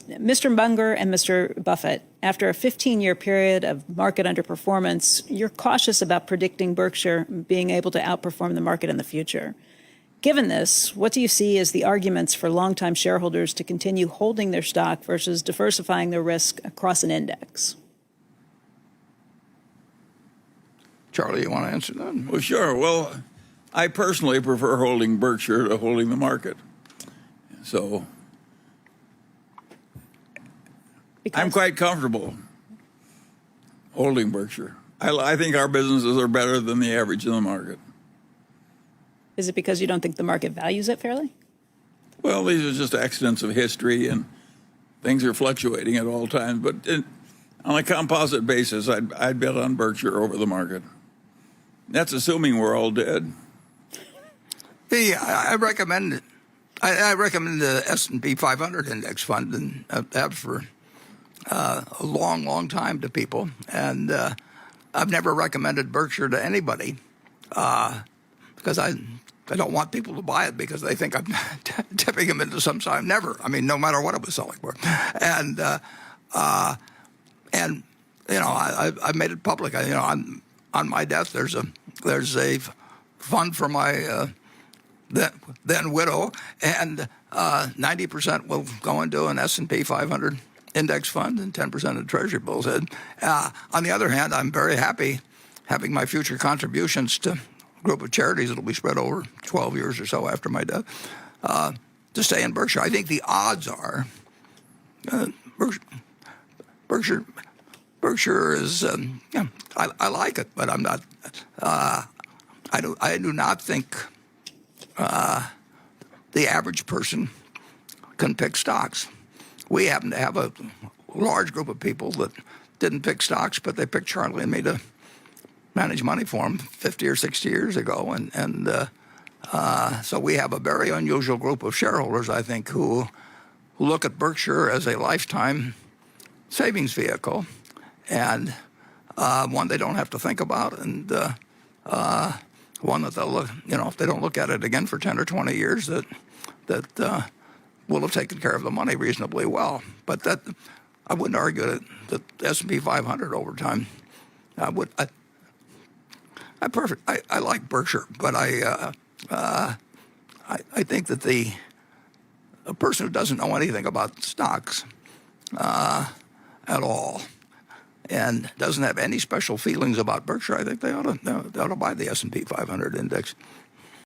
Mr. Munger and Mr. Buffett, after a 15-year period of market underperformance, you're cautious about predicting Berkshire being able to outperform the market in the future. Given this, what do you see as the arguments for longtime shareholders to continue holding their stock versus diversifying their risk across an index? Charlie, you want to answer that? Well, sure. Well, I personally prefer holding Berkshire to holding the market. So I'm quite comfortable holding Berkshire. I think our businesses are better than the average in the market. Is it because you don't think the market values it fairly? Well, these are just accidents of history, and things are fluctuating at all times. But on a composite basis, I'd bet on Berkshire over the market. That's assuming we're all dead. I recommend the S&P 500 index fund, and have for a long, long time to people. And I've never recommended Berkshire to anybody because I don't want people to buy it because they think I'm tipping them into some side. Never. I mean, no matter what it was selling for. And you know, I've made it public. On my death, there's a fund for my then widow, and 90% will go into an S&P 500 index fund and 10% of Treasury bills. And on the other hand, I'm very happy having my future contributions to a group of charities that will be spread over 12 years or so after my death to stay in Berkshire. I think the odds are Berkshire is, yeah, I like it, but I'm not. I do not think the average person can pick stocks. We happen to have a large group of people that didn't pick stocks, but they picked Charlie and me to manage money for them 50 or 60 years ago, and so we have a very unusual group of shareholders, I think, who look at Berkshire as a lifetime savings vehicle, and one they don't have to think about, and one that they'll look, you know, if they don't look at it again for 10 or 20 years, that will have taken care of the money reasonably well. But that, I wouldn't argue that the S&P 500 over time. I like Berkshire, but I think that a person who doesn't know anything about stocks at all and doesn't have any special feelings about Berkshire, I think they ought to buy the S&P 500 index.